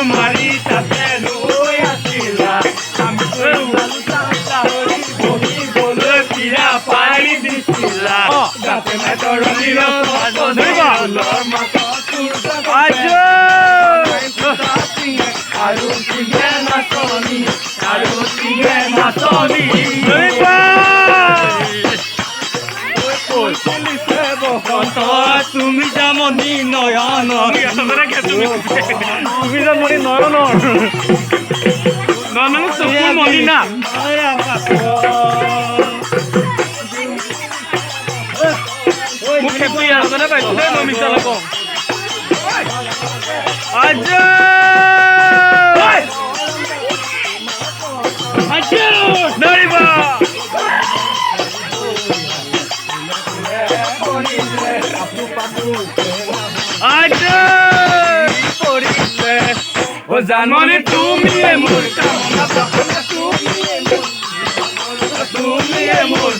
মাৰি তাতে ৰৈ আছিলা বহিবলৈ পিৰা পাৰি দিছিলা যাতে তৰণিৰ আৰু চিঙে নাচনি আৰু চিঙে নাচনি তুমি যামনি নয়ন তুমি যামনি নয়ন নয়ন চকুৰ মলি না মোক খেপি আছনে পাইছো দেই মই মিছা নকওঁ নৰিবা জাননি তুমিয়ে মোৰ কামনা তুমিয়ে মোৰ